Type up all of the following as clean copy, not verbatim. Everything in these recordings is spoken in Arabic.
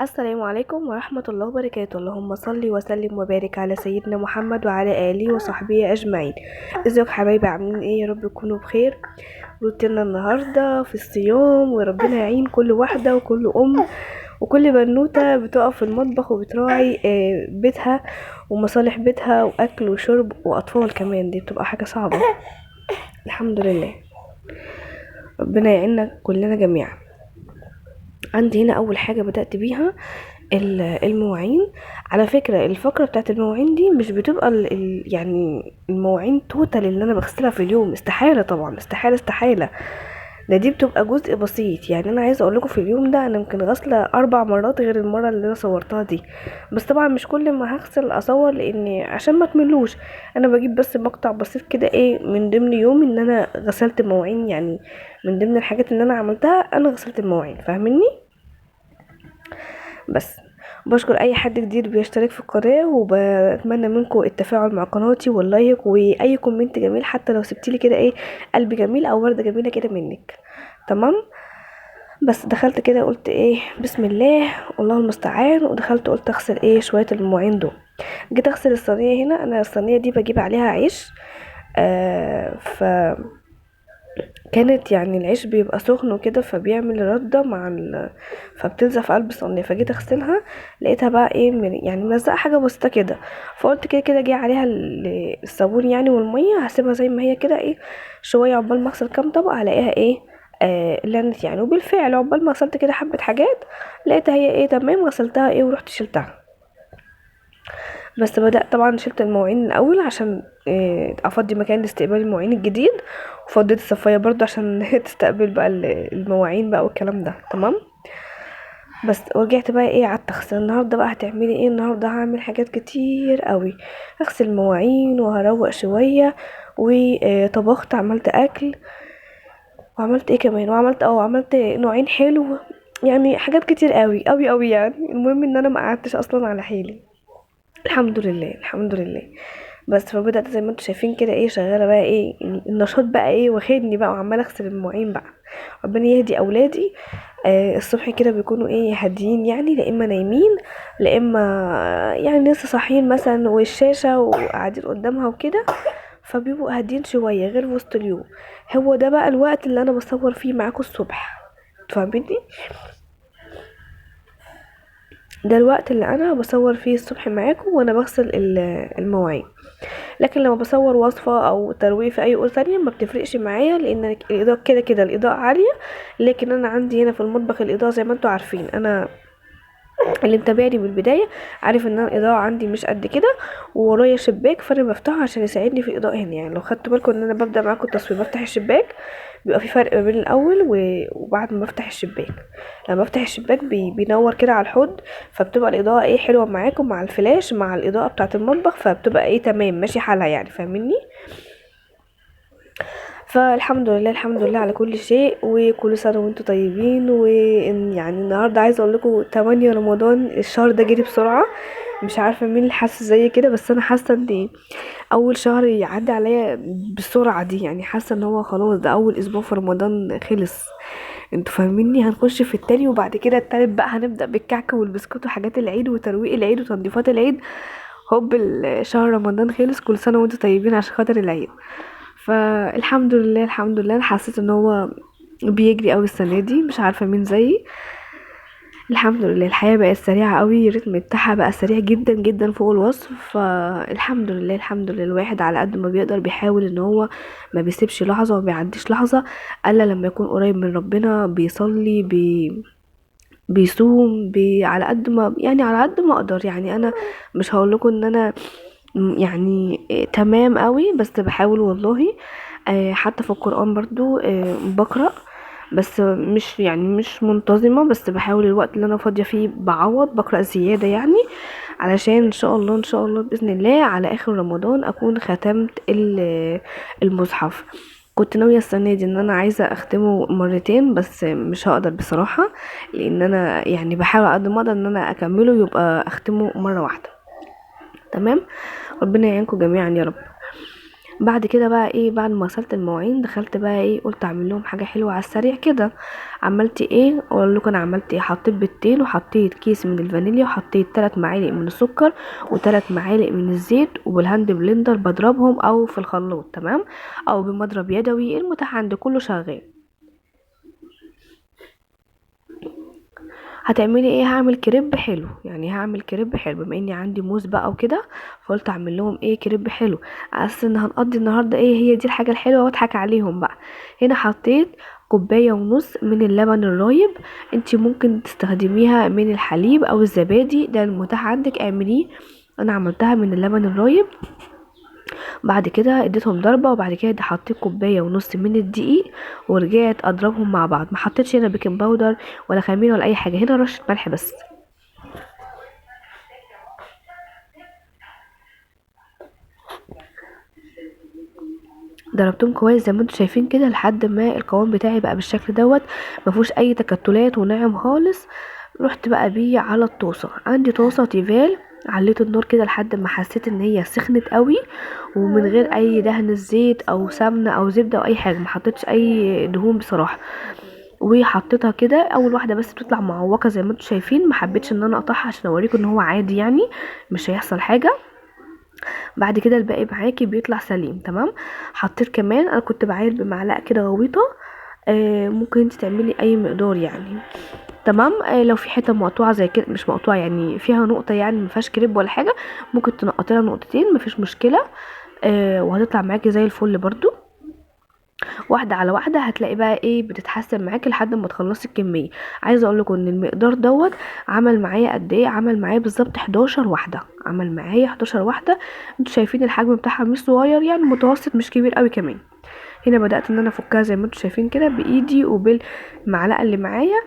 السلام عليكم ورحمة الله وبركاته. اللهم صل وسلم وبارك على سيدنا محمد وعلى آله وصحبه أجمعين. ازيك حبايبي؟ عاملين ايه؟ يا رب تكونوا بخير. روتيننا النهاردة في الصيام، وربنا يعين كل واحدة وكل أم وكل بنوتة بتقف في المطبخ وبتراعي بيتها ومصالح بيتها وأكل وشرب وأطفال كمان. دي بتبقى حاجة صعبة. الحمد لله، ربنا يعيننا كلنا جميعا. عندي هنا أول حاجة بدأت بيها المواعين. على فكرة الفقرة بتاعت المواعين دي مش بتبقى يعني المواعين توتال اللي انا بغسلها في اليوم، استحالة طبعا، استحالة استحالة. دي بتبقى جزء بسيط. يعني انا عايزه اقول لكم في اليوم ده انا يمكن غاسله 4 مرات غير المره اللي انا صورتها دي. بس طبعا مش كل ما هغسل اصور، لاني عشان ما تملوش انا بجيب بس مقطع بسيط كده ايه من ضمن يوم ان انا غسلت مواعين. يعني من ضمن الحاجات اللي انا عملتها انا غسلت المواعين، فاهميني؟ بس بشكر اي حد جديد بيشترك في القناه، وبتمنى منكم التفاعل مع قناتي واللايك واي كومنت جميل، حتى لو سبتيلي كده ايه قلب جميل او ورده جميله كده منك. تمام. بس دخلت كده قلت ايه بسم الله والله المستعان، ودخلت قلت اغسل ايه شويه المواعين دول. جيت اغسل الصينيه. هنا انا الصينيه دي بجيب عليها عيش. ف كانت يعني العيش بيبقى سخن وكده فبيعمل ردة مع فبتلزق في قلب الصينية. فجيت اغسلها لقيتها بقى ايه يعني ملزقة حاجة بسيطة كده. فقلت كده كده جاي عليها الصابون يعني والمية، هسيبها زي ما هي كده ايه شوية عقبال ما اغسل كام طبقة هلاقيها ايه لانت يعني. وبالفعل عقبال ما غسلت كده حبة حاجات لقيتها هي ايه تمام. غسلتها ايه ورحت شلتها. بس بدأت طبعا شلت المواعين الأول عشان أفضي مكان لاستقبال المواعين الجديد، وفضيت الصفاية برضو عشان تستقبل بقى المواعين بقى والكلام ده. تمام. بس ورجعت بقى ايه قعدت اغسل. النهارده بقى هتعملي ايه؟ النهارده هعمل حاجات كتير قوي. هغسل مواعين وهروق شويه وطبخت، عملت اكل، وعملت ايه كمان، عملت نوعين حلو. يعني حاجات كتير قوي قوي قوي. يعني المهم ان انا ما قعدتش اصلا على حيلي. الحمد لله الحمد لله. بس فبدأت زي ما انتوا شايفين كده ايه شغالة بقى ايه النشاط بقى ايه واخدني بقى، وعمالة اغسل المواعين بقى. ربنا يهدي اولادي. الصبح كده بيكونوا ايه هاديين، يعني لا اما نايمين لا اما يعني لسه صاحيين مثلا، والشاشة وقاعدين قدامها وكده، فبيبقوا هادين شوية غير وسط اليوم. هو ده بقى الوقت اللي انا بصور فيه معاكم الصبح، فاهميني؟ ده الوقت اللي انا بصور فيه الصبح معاكم وانا بغسل المواعين. لكن لما بصور وصفة او ترويق في اي أوضة تانية ما بتفرقش معايا، لان الاضاءة كده كده الاضاءة عالية. لكن انا عندي هنا في المطبخ الاضاءة زي ما انتوا عارفين. انا اللي متابعني من البداية عارف ان انا الاضاءة عندي مش قد كده، وورايا شباك فانا بفتحه عشان يساعدني في الاضاءة هنا. يعني لو خدتوا بالكم ان انا ببدأ معاكم التصوير بفتح الشباك، بيبقى في فرق ما بين الاول وبعد ما بفتح الشباك. لما بفتح الشباك بينور كده على الحوض، فبتبقى الاضاءة ايه حلوة معاكم مع الفلاش مع الاضاءة بتاعة المطبخ، فبتبقى ايه تمام ماشي حالها يعني، فاهميني؟ فالحمد لله الحمد لله على كل شيء، وكل سنة وانتم طيبين. يعني النهاردة عايزة اقول لكم 8 رمضان. الشهر ده جري بسرعة. مش عارفة مين اللي حاسس زي كده، بس انا حاسة ان اول شهر يعدي عليا بالسرعة دي. يعني حاسة ان هو خلاص ده اول اسبوع في رمضان خلص. انتوا فاهميني؟ هنخش في التاني، وبعد كده التالت بقى هنبدأ بالكعك والبسكوت وحاجات العيد وترويق العيد وتنظيفات العيد. هوب شهر رمضان خلص. كل سنة وانتم طيبين عشان خاطر العيد. فالحمد لله الحمد لله. انا حسيت ان هو بيجري قوي السنه دي، مش عارفه مين زيي. الحمد لله الحياه بقت سريعه قوي، الريتم بتاعها بقى سريع جدا جدا فوق الوصف. فالحمد لله الحمد لله. الواحد على قد ما بيقدر بيحاول ان هو ما بيسيبش لحظه وما بيعديش لحظه الا لما يكون قريب من ربنا، بيصلي بيصوم على قد ما يعني على قد ما اقدر. يعني انا مش هقول لكم ان انا يعني تمام قوي، بس بحاول والله. حتى في القرآن برضو بقرأ، بس مش يعني مش منتظمة. بس بحاول الوقت اللي انا فاضية فيه بعوض بقرأ زيادة يعني، علشان ان شاء الله ان شاء الله بإذن الله على اخر رمضان اكون ختمت المصحف. كنت ناوية السنة دي ان انا عايزة اختمه مرتين، بس مش هقدر بصراحة، لان انا يعني بحاول على قد ما اقدر ان انا اكمله يبقى اختمه مرة واحدة. تمام. ربنا يعينكم جميعا يا رب. بعد كده بقى ايه، بعد ما غسلت المواعين دخلت بقى ايه، قلت اعمل لهم حاجه حلوه على السريع كده. عملت ايه اقول لكم انا عملت ايه؟ حطيت بيضتين، وحطيت كيس من الفانيليا، وحطيت 3 معالق من السكر، و3 معالق من الزيت، وبالهاند بلندر بضربهم او في الخلاط، تمام، او بمضرب يدوي المتاح عند كله شغال. هتعملي ايه؟ هعمل كريب حلو، يعني هعمل كريب حلو بما اني عندي موز بقى وكده، فقلت اعمل لهم ايه، كريب حلو، اساس ان هنقضي النهارده ايه، هي دي الحاجه الحلوه واضحك عليهم بقى. هنا حطيت كوبايه ونص من اللبن الرايب، انتي ممكن تستخدميها من الحليب او الزبادي، ده المتاح عندك اعمليه. انا عملتها من اللبن الرايب. بعد كده اديتهم ضربه، وبعد كده حطيت كوبايه ونص من الدقيق، ورجعت اضربهم مع بعض. ما حطيتش هنا بيكنج باودر ولا خميره ولا اي حاجه، هنا رشه ملح بس. ضربتهم كويس زي ما انتم شايفين كده لحد ما القوام بتاعي بقى بالشكل دوت، مفيهوش اي تكتلات وناعم خالص. رحت بقى بيه على الطاسه، عندي طاسه تيفال، عليت النار كده لحد ما حسيت ان هي سخنت قوي، ومن غير اي دهن زيت او سمنه او زبده او اي حاجه، ما حطيتش اي دهون بصراحه. وحطيتها كده، اول واحده بس بتطلع معوقه زي ما انتم شايفين، ما حبيتش ان انا اقطعها عشان اوريكم ان هو عادي يعني، مش هيحصل حاجه. بعد كده الباقي معاكي بيطلع سليم، تمام. حطيت كمان، انا كنت بعاير بمعلقه كده غويطه، ممكن انت تعملي اي مقدار يعني، تمام. لو في حته مقطوعه زي كده، مش مقطوعه يعني فيها نقطه يعني ما فيهاش كريب ولا حاجه، ممكن تنقطي لها نقطتين، مفيش مشكله. وهتطلع معاكي زي الفل برضو. واحده على واحده هتلاقي بقى ايه بتتحسن معاكي لحد ما تخلصي الكميه. عايزه اقول لكم ان المقدار دوت عمل معايا قد ايه، عمل معايا بالظبط 11 واحده، عمل معايا 11 واحده. انتوا شايفين الحجم بتاعها مش صغير يعني، متوسط مش كبير قوي كمان. هنا بدات ان انا افكها زي ما انتوا شايفين كده بايدي وبالمعلقه اللي معايا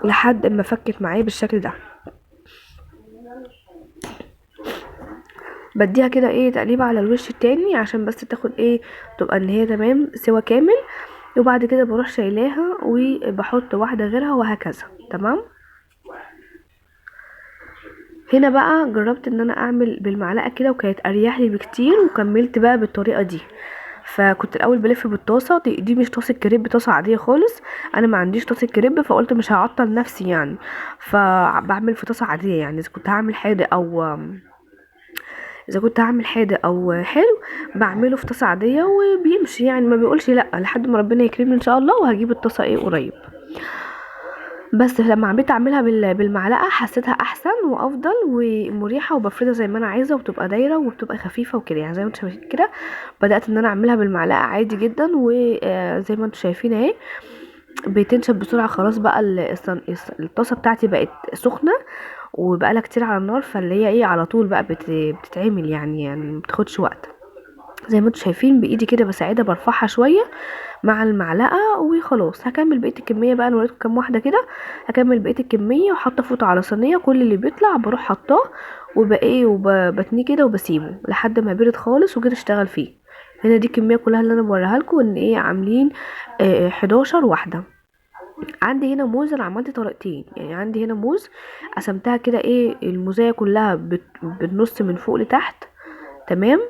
لحد ما فكت معايا بالشكل ده. بديها كده ايه تقليبه على الوش التاني عشان بس تاخد ايه، تبقى ان هي تمام سوا كامل. وبعد كده بروح شايلاها وبحط واحده غيرها وهكذا، تمام. هنا بقى جربت ان انا اعمل بالمعلقه كده، وكانت اريح لي بكتير، وكملت بقى بالطريقه دي. فكنت الاول بلف بالطاسه دي مش طاسه كريب، طاسه عاديه خالص. انا ما عنديش طاسه كريب، فقلت مش هعطل نفسي يعني، فبعمل في طاسه عاديه يعني. اذا كنت هعمل حادق او حلو بعمله في طاسه عاديه وبيمشي يعني، ما بيقولش لا، لحد ما ربنا يكرمني ان شاء الله وهجيب الطاسه ايه قريب. بس لما عملت اعملها بالمعلقه حسيتها احسن وافضل ومريحه، وبفردها زي ما انا عايزه، وبتبقى دايره وبتبقى خفيفه وكده يعني زي ما انتم شايفين كده. بدات ان انا اعملها بالمعلقه عادي جدا، وزي ما انتم شايفين اهي بتنشف بسرعه. خلاص بقى الطاسه بتاعتي بقت سخنه وبقالها كتير على النار، فاللي هي ايه على طول بقى بتتعمل يعني مبتاخدش وقت. زي ما انتم شايفين بايدي كده بساعدها برفعها شويه مع المعلقه وخلاص. هكمل بقيه الكميه بقى، انا وريتكم كام واحده كده. هكمل بقيه الكميه وحاطه فوطه على صينيه، كل اللي بيطلع بروح حطاه وبقيه وبتنيه كده وبسيبه لحد ما يبرد خالص وجيت اشتغل فيه. هنا دي الكميه كلها اللي انا بوريها لكم ان ايه عاملين 11 واحده. عندي هنا موز، انا عملت طريقتين يعني. عندي هنا موز قسمتها كده ايه الموزايه كلها بالنص من فوق لتحت، تمام.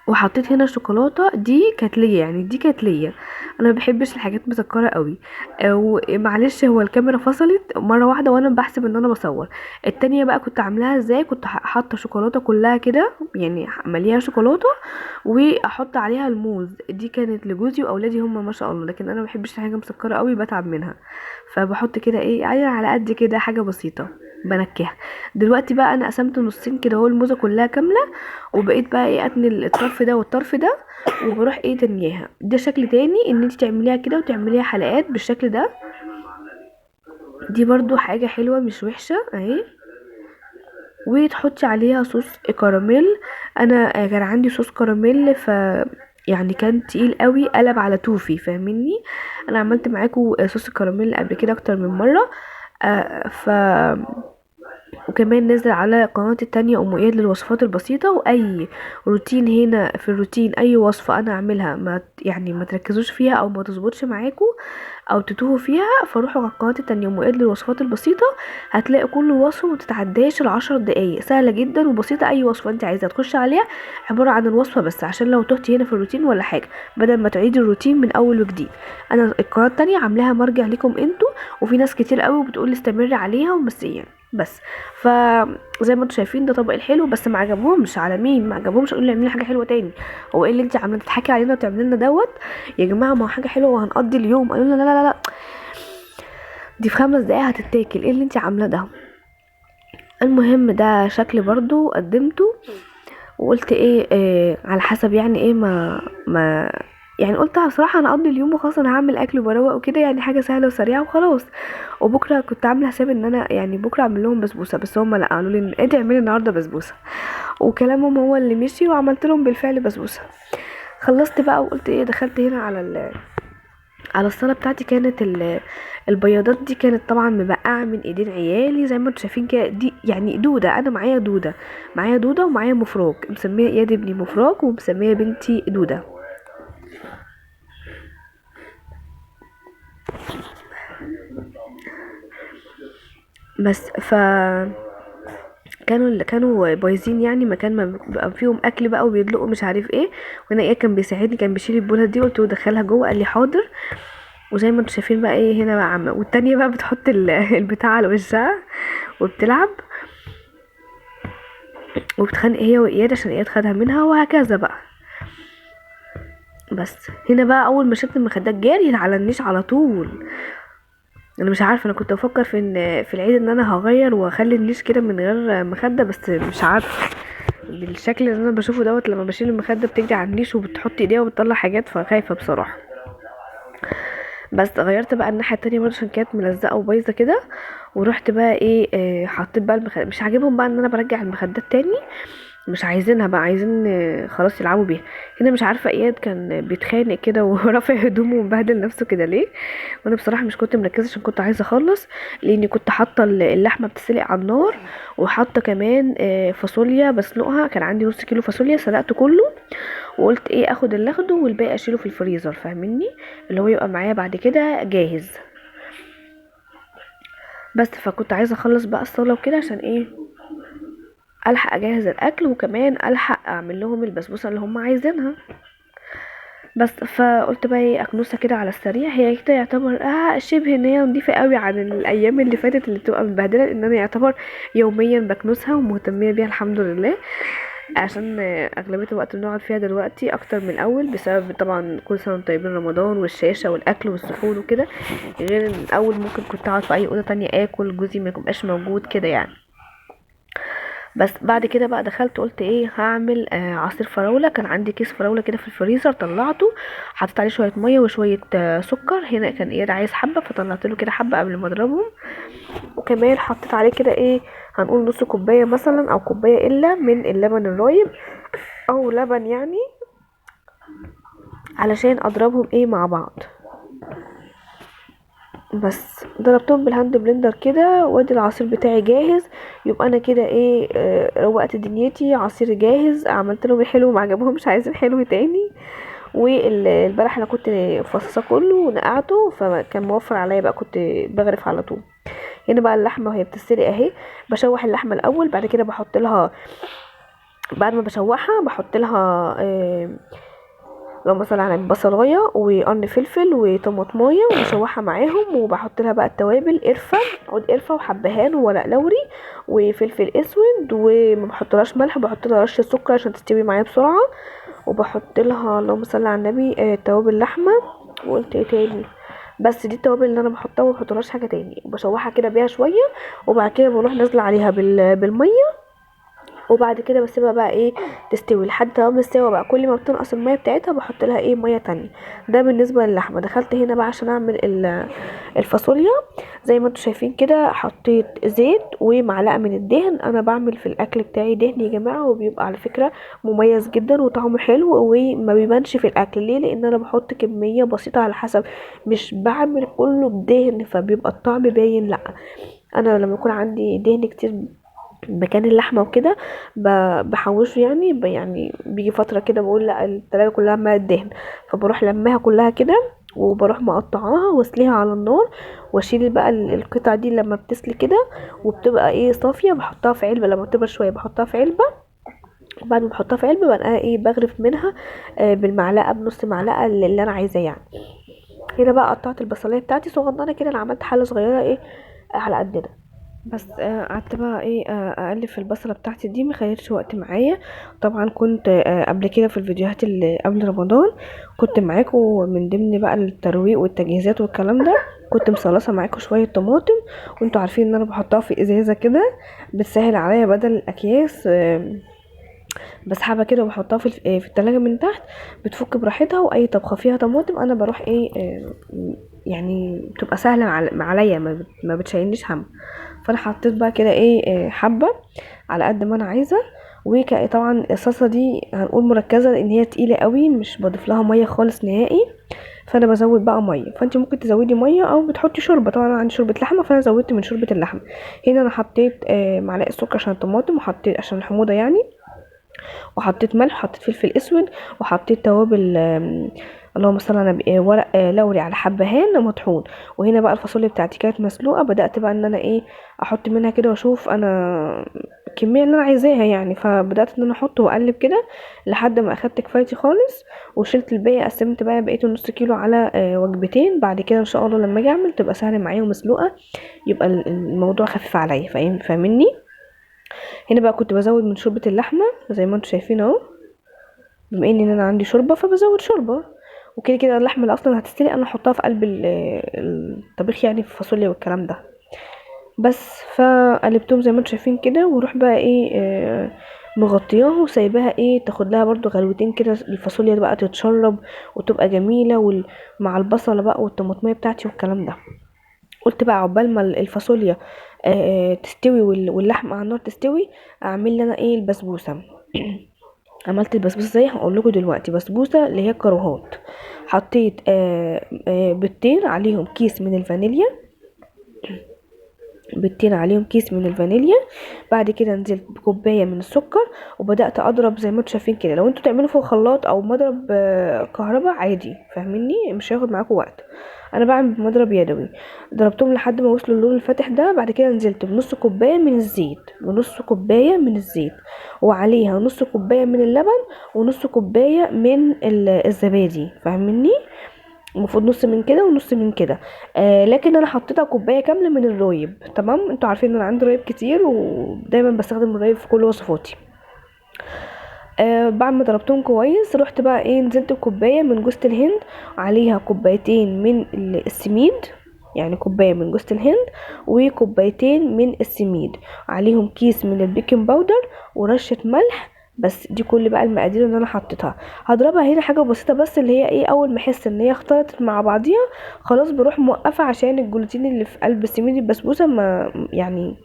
وحطيت هنا شوكولاته، دي كانت ليا يعني، دي كانت ليا. انا ما بحبش الحاجات مسكره قوي. معلش هو الكاميرا فصلت مره واحده وانا بحسب ان انا بصور. التانية بقى كنت عاملاها ازاي، كنت حاطه شوكولاته كلها كده يعني مليها شوكولاته، واحط عليها الموز. دي كانت لجوزي واولادي هم ما شاء الله، لكن انا ما بحبش الحاجه مسكره قوي بتعب منها. فبحط كده ايه يعني على قد كده حاجه بسيطه بنكهها. دلوقتي بقى انا قسمت نصين كده اهو الموزه كلها كامله، وبقيت بقى ايه اتني الطرف ده والطرف ده، وبروح ايه تانياها. ده شكل تاني ان انت تعمليها كده وتعمليها حلقات بالشكل ده. دي برضو حاجة حلوة مش وحشة اهي. وتحطي عليها صوص كراميل. انا كان عندي صوص كراميل، يعني كان تقيل قوي قلب على توفي، فاهميني. انا عملت معاكم صوص الكراميل قبل كده اكتر من مرة. آه ف وكمان نزل على قناتي التانية ام اياد للوصفات البسيطة، واي روتين هنا في الروتين اي وصفة انا اعملها ما يعني ما تركزوش فيها او ما تظبطش معاكم، او تتوهوا فيها، فروحوا على القناه التانية مؤيد للوصفات البسيطه، هتلاقي كل وصفه متتعداش ال10 دقايق، سهله جدا وبسيطه. اي وصفه انت عايزه تخش عليها عباره عن الوصفه بس، عشان لو تهتي هنا في الروتين ولا حاجه، بدل ما تعيدي الروتين من اول وجديد. انا القناه التانية عاملاها مرجع ليكم انتوا، وفي ناس كتير قوي بتقول استمري عليها ومسيا بس. فزي ما انتوا شايفين ده طبق الحلو، بس ما عجبهمش. على مين ما عجبهمش؟ قولوا لي اعملي حاجه حلوه تاني. هو ايه اللي انت عامله تضحكي علينا وتعملي لنا دوت يا جماعه؟ ما هو حاجه حلوه وهنقضي اليوم. قالوا لنا لا لا لا، دي في 5 دقايق هتتاكل، ايه اللي انت عاملاه ده؟ المهم ده شكل برضو قدمته، وقلت ايه, على حسب يعني ايه ما يعني قلت بصراحه انا اقضي اليوم وخلاص، انا هعمل اكل وبروق وكده، يعني حاجه سهله وسريعه وخلاص. وبكره كنت عامله حساب ان انا يعني بكره اعمل لهم بسبوسه، بس هم لا، قالوا لي انت اعملي النهارده بسبوسه، وكلامهم هو اللي مشي وعملت لهم بالفعل بسبوسه. خلصت بقى وقلت ايه، دخلت هنا على الصاله بتاعتي. كانت البياضات دي كانت طبعا مبقعه من ايدين عيالي زي ما انتوا شايفين كده. دي يعني دوده، انا معايا دوده ومعايا مفراج، مسميه اياد ابني مفراج ومسميه بنتي دوده. بس كانوا بايظين، يعني مكان ما بقى فيهم اكل بقى وبيدلقوا مش عارف ايه. وانا ايه كان بيساعدني، كان بيشيل البوله دي، قلت له دخلها جوه، قال لي حاضر. وزي ما انتوا شايفين بقى ايه هنا بقى عامه، والتانية بقى بتحط البتاع على وشها وبتلعب وبتخانق هي واياد عشان اياد خدها منها، وهكذا بقى. بس هنا بقى اول ما شفت المخدات جاري على النيش على طول. انا مش عارفه، انا كنت بفكر في ان في العيد ان انا هغير واخلي النيش كده من غير مخده، بس مش عارفه بالشكل اللي انا بشوفه دوت، لما بشيل المخده بتجري على النيش وبتحط ايديها وبتطلع حاجات، فخايفه بصراحه. بس غيرت بقى الناحيه التانية برضه عشان كانت ملزقه وبايظه كده. ورحت بقى ايه حطيت بقى المخدات، مش عاجبهم بقى ان انا برجع المخدات تاني، مش عايزينها بقى، عايزين خلاص يلعبوا بيها. هنا مش عارفه اياد كان بيتخانق كده ورافع هدومه ومبهدل نفسه كده ليه. وانا بصراحه مش كنت مركزه عشان كنت عايزه اخلص، لاني كنت حاطه اللحمه بتسلق على النار، وحاطه كمان فاصوليا بسلقها. كان عندي نص كيلو فاصوليا سلقته كله، وقلت ايه اخد اللي اخده والباقي اشيله في الفريزر، فاهميني؟ اللي هو يبقى معايا بعد كده جاهز. بس فكنت عايزه اخلص بقى الصلاه وكده عشان ايه الحق اجهز الاكل، وكمان الحق اعمل لهم البسبوسه اللي هم عايزينها. بس فقلت بقى ايه اكنسها كده على السريع. هي كده يعتبر شبه ان هي نضيفه قوي عن الايام اللي فاتت اللي بتبقى مبهدله، ان انا يعتبر يوميا بكنسها ومهتميه بيها الحمد لله، عشان اغلبيه الوقت بنقعد فيها دلوقتي اكتر من الاول، بسبب طبعا كل سنه وانتم طيبين رمضان والشاشه والاكل والسحور وكده. غير ان الاول ممكن كنت اقعد في اي اوضه تانية اكل، جوزي ما يبقاش موجود كده يعني. بس بعد كده بقى دخلت قلت ايه هعمل عصير فراوله. كان عندي كيس فراوله كده في الفريزر، طلعته حطيت عليه شويه ميه وشويه سكر. هنا كان ايه عايز حبه، فطلعت له كده حبه قبل ما اضربهم. وكمان حطيت عليه كده ايه هنقول نص كوبايه مثلا او كوبايه الا من اللبن الرايب او لبن يعني، علشان اضربهم ايه مع بعض. بس ضربتهم بالهاند بلندر كده، وادي العصير بتاعي جاهز. يبقى انا كده ايه روقت دنيتي، عصير جاهز. عملت لهم الحلو ما عجبهمش، عايزين حلو تاني. والبلح انا كنت فصصه كله ونقعته، فكان موفر عليا بقى، كنت بغرف على طول. هنا بقى اللحمه وهي بتتسلق اهي، بشوح اللحمه الاول، بعد كده بحط لها، بعد ما بشوحها بحط لها لو مثلا على بصلايه وقرن فلفل وطماطمايه وبشوحها معاهم، وبحط لها بقى التوابل، قرفه، عود قرفه وحبهان وورق لوري وفلفل اسود، وما بحطلهاش ملح، بحط لها رشه سكر عشان تستوي معايا بسرعه. وبحط لها اللهم صل على النبي توابل لحمه. وقلت ايه تاني؟ بس دي التوابل اللي انا بحطها، وما بحطلهاش حاجه تاني. وبشوحها كده بيها شويه، وبعد كده بروح نازله عليها بالميه، وبعد كده بسيبها بقى ايه تستوي لحد تمام السوا بقى. كل ما بتنقص الميه بتاعتها بحط لها ايه ميه تانية. ده بالنسبه للحمه. دخلت هنا بقى عشان اعمل الفاصوليا. زي ما انتم شايفين كده حطيت زيت ومعلقه من الدهن. انا بعمل في الاكل بتاعي دهن يا جماعه، وبيبقى على فكره مميز جدا وطعمه حلو وما بيبانش في الاكل. ليه؟ لان انا بحط كميه بسيطه على حسب، مش بعمل كله بدهن فبيبقى الطعم باين، لا. انا لما يكون عندي دهن كتير مكان اللحمه وكده بحوشه يعني، يعني بيجي فتره كده بقول لا التلاجة كلها ما الدهن، فبروح لماها كلها كده وبروح مقطعاها واسليها على النار، واشيل بقى القطع دي لما بتسلي كده وبتبقى ايه صافيه، بحطها في علبه، لما بتبقى شويه بحطها في علبه. وبعد ما بحطها في علبه بقى ايه بغرف منها بالمعلقه، بنص معلقه اللي انا عايزاه يعني. هنا بقى قطعت البصلايه بتاعتي صغننه كده، انا عملت حله صغيره ايه على قدنا بس. قعدت بقى ايه اقلب في البصله بتاعتي دي، ما خدتش وقت معايا. طبعا كنت قبل كده في الفيديوهات اللي قبل رمضان كنت معاكم من ضمن بقى الترويق والتجهيزات والكلام ده، كنت مصلصه معاكم شويه طماطم، وانتوا عارفين ان انا بحطها في ازازه كده بتسهل عليا بدل الاكياس. بسحبها كده وبحطها في التلاجة من تحت، بتفك براحتها، واي طبخه فيها طماطم انا بروح ايه يعني بتبقى سهله عليا، ما بتشيلنيش هم. فانا حطيت بقى كده ايه حبه على قد ما انا عايزه. طبعا الصلصه دي هنقول مركزه لان هي تقيله قوي، مش بضيف لها ميه خالص نهائي، فانا بزود بقى ميه، فانت ممكن تزودي ميه او بتحطي شوربه. طبعا انا عندي شوربه لحمه فانا زودت من شوربه اللحمه. هنا انا حطيت معلقه سكر عشان الطماطم، وحطيت عشان الحموضه يعني، وحطيت ملح، وحطيت فلفل اسود، وحطيت توابل اللهم صل على النبي ورق لوري على حبهان مطحون. وهنا بقى الفاصوليا بتاعتي كانت مسلوقه، بدات بقى ان انا ايه احط منها كده واشوف انا الكميه اللي انا عايزاها يعني، فبدات ان انا احط واقلب كده لحد ما اخدت كفايتي خالص، وشلت الباقي، قسمت بقى بقيت نص كيلو على وجبتين. بعد كده ان شاء الله لما اجي اعمل تبقى سهله معايا ومسلوقه، يبقى الموضوع خفيف عليا، فاهمني. هنا بقى كنت بزود من شوربه اللحمه زي ما انتم شايفين اهو، بما ان انا عندي شوربه فبزود شوربه. وكده كده اللحمه اللي اصلا هتستلق انا احطها في قلب الطبيخ يعني، في الفاصوليا والكلام ده بس. فقلبتهم زي ما انتم شايفين كده، واروح بقى ايه مغطياها وسايباها ايه تاخد لها برضو غلوتين كده، الفاصوليا بقى تتشرب وتبقى جميله مع البصله بقى والطماطميه بتاعتي والكلام ده. قلت بقى عقبال ما الفاصوليا تستوي واللحمه على النار تستوي، اعمل لي انا ايه البسبوسه. عملت البسبوسه ازاي هقول لكم دلوقتي. بسبوسه اللي هي الكاروهات، حطيت بيضتين عليهم كيس من الفانيليا، بيضتين عليهم كيس من الفانيليا. بعد كده نزلت بكوبايه من السكر، وبدات اضرب زي ما انتم شايفين كده. لو انتوا تعملوا في الخلاط او مضرب كهرباء عادي فاهميني، مش هياخد معاكم وقت، انا بعمل بمضرب يدوي. ضربتهم لحد ما وصلوا اللون الفاتح ده. بعد كده نزلت بنص كوبايه من الزيت، بنص كوبايه من الزيت، وعليها نص كوبايه من اللبن، ونص كوبايه من الزبادي فاهميني. المفروض نص من كده ونص من كده، لكن انا حطيتها كوبايه كامله من الرايب. تمام، انتوا عارفين ان انا عندي رايب كتير ودايما بستخدم الرايب في كل وصفاتي. بعد ما ضربتهم كويس رحت بقى ايه نزلت بكوبايه من جوز الهند، عليها كوبايتين من السميد، يعني كوبايه من جوز الهند وكوبايتين من السميد، عليهم كيس من البيكنج باودر ورشه ملح. بس دي كل بقى المقادير اللي انا حطيتها. هضربها هنا حاجه بسيطه بس، اللي هي ايه اول ما احس ان هي اختلطت مع بعضيها خلاص بروح موقفه، عشان الجلوتين اللي في قلب السميد البسبوسه ما يعني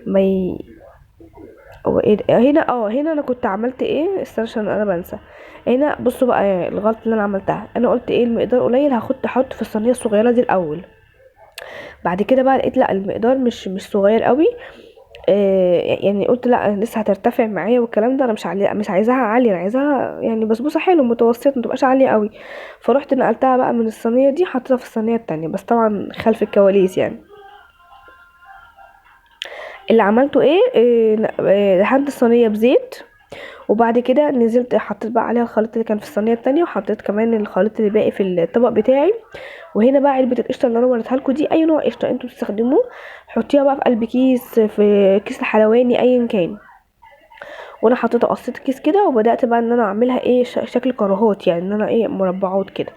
ما ي... هو ايه هنا انا كنت عملت ايه استنى عشان انا بنسى. هنا بصوا بقى الغلطه اللي انا عملتها، انا قلت ايه المقدار قليل احط في الصينيه الصغيره دي الاول. بعد كده بقى لقيت لا المقدار مش صغير قوي. يعني قلت لا لسه هترتفع معايا والكلام ده، انا مش عايزاها عاليه، انا عايزاها يعني بسبوسه حلو متوسط، ما تبقاش عاليه قوي. فرحت نقلتها بقى من الصينيه دي حطيتها في الصينيه التانية، بس طبعا خلف الكواليس يعني. اللي عملته ايه دهنت الصينيه بزيت، وبعد كده نزلت حطيت بقى عليها الخليط اللي كان في الصينيه التانية، وحطيت كمان الخليط اللي باقي في الطبق بتاعي. وهنا بقى علبه القشطه اللي انا وريتها لكم دي، اي نوع قشطه انتوا بتستخدموه حطيها بقى في قلب كيس، في كيس الحلواني ايا كان. وانا حطيت قصيت الكيس كده، وبدات بقى ان انا اعملها ايه شكل كراهات، يعني ان انا ايه مربعات كده.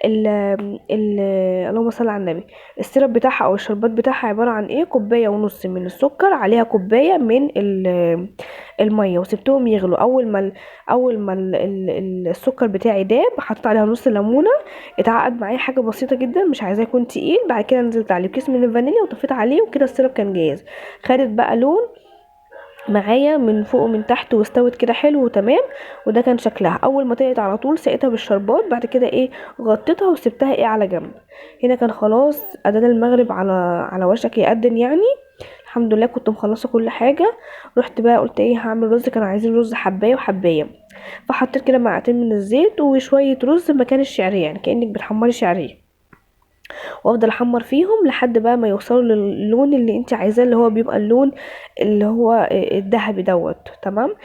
ال ال اللهم صل على النبي. السيرب بتاعها او الشربات بتاعها عباره عن ايه كوبايه ونص من السكر، عليها كوبايه من الميه، وسبتهم يغلوا. اول ما السكر بتاعي داب حطيت عليها نص ليمونه، اتعقد معايا حاجه بسيطه جدا مش عايزاه يكون تقيل. بعد كده نزلت عليه كيس من الفانيليا وطفيت عليه، وكده السيرب كان جاهز. خدت بقى لون معايا من فوق ومن تحت، واستوت كده حلو وتمام. وده كان شكلها اول ما طلعت على طول سقيتها بالشربات. بعد كده ايه غطيتها وسبتها ايه على جنب. هنا كان خلاص اذان المغرب على وشك يأذن يعني. الحمد لله كنت مخلصه كل حاجه. رحت بقى قلت ايه هعمل رز، كانوا عايزين رز حبايه وحبايه، فحطيت كده معلقتين من الزيت وشويه رز مكان الشعريه، يعني كانك بتحمري شعريه، وافضل احمر فيهم لحد بقى ما يوصلوا للون اللي انت عايزاه، اللي هو بيبقى اللون اللي هو الذهبي دوت. تمام.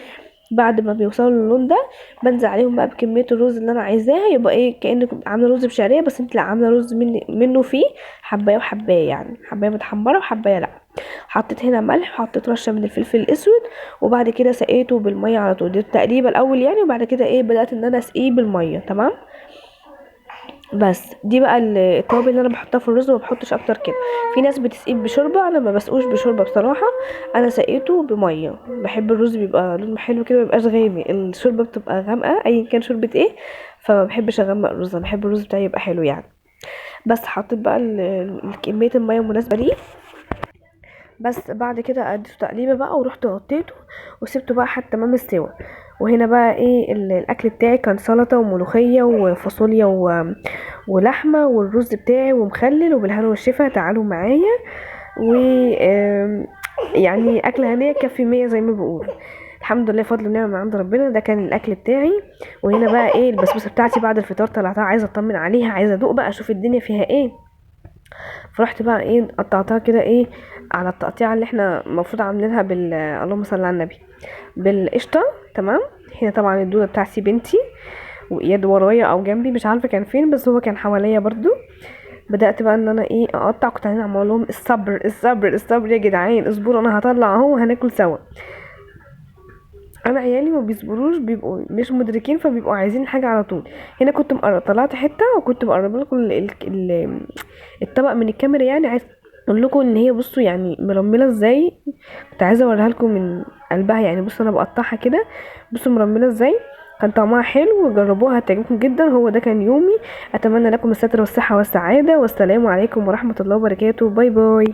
بعد ما بيوصلوا للون ده بنزل عليهم بقى بكميه الرز اللي انا عايزاها، يبقى ايه كانك عامله رز بشعريه، بس انت لا عامله رز منه فيه حبايه وحبايه، يعني حبايه متحمره وحبايه لا. حطيت هنا ملح وحطيت رشه من الفلفل الاسود، وبعد كده سقيته بالميه على طول، دي التقليبه الاول يعني، وبعد كده ايه بدات ان انا اسقيه بالميه. تمام. بس دي بقى التوابل اللي انا بحطها في الرز، ما بحطش اكتر كده. في ناس بتسقيه بشوربه، انا ما بسقوش بشوربه بصراحه، انا سقيته بميه. بحب الرز بيبقى لونه حلو كده، ما بيبقاش غامق، الشوربه بتبقى غامقه ايا كان شوربه ايه، فما بحبش اغمق الرز، انا بحب الرز بتاعي يبقى حلو يعني. بس حطيت بقى كميه الميه المناسبه ليه. بس بعد كده اديته تقليبه بقى، ورحت غطيته وسبته بقى حتى تمام السوا. وهنا بقى ايه الاكل بتاعي كان سلطه وملوخيه وفاصوليا ولحمه، والرز بتاعي ومخلل، وبالهنا والشفا تعالوا معايا. و يعني اكله هنيه كفي 100 زي ما بيقولوا. الحمد لله فضل ونعمه من عند ربنا، ده كان الاكل بتاعي. وهنا بقى ايه البسبوسه بتاعتي بعد الفطار طلعتها عايزه اطمن عليها، عايزه ادوق بقى اشوف الدنيا فيها ايه. فرحت بقى ايه قطعتها كده ايه على التقطيعه اللي احنا المفروض عاملينها اللهم صل على النبي، بالقشطه. تمام. هنا طبعا الدوده بتاعتي بنتي، واياد ورايا او جنبي مش عارفه كان فين، بس هو كان حواليا برضو. بدات بقى ان انا ايه اقطع، كنت عايزه اعمل لهم الصبر الصبر الصبر يا جدعان، اصبروا انا هطلع اهو وهناكل سوا. انا عيالي ما بيصبروش، بيبقوا مش مدركين، فبيبقوا عايزين حاجه على طول. هنا كنت طلعت حته وكنت مقربه لكم الطبق من الكاميرا، يعني عايز اقول لكم ان هي بصوا يعني مرمله ازاي، كنت عايزه اوريها لكم من قلبها يعني. بصوا انا بقطعها كده، بصوا مرمله ازاي، كان طعمها حلو وجربوها هتعجبكم جدا. هو ده كان يومي، اتمنى لكم الستر والصحه والسعاده، والسلام عليكم ورحمه الله وبركاته. باي باي.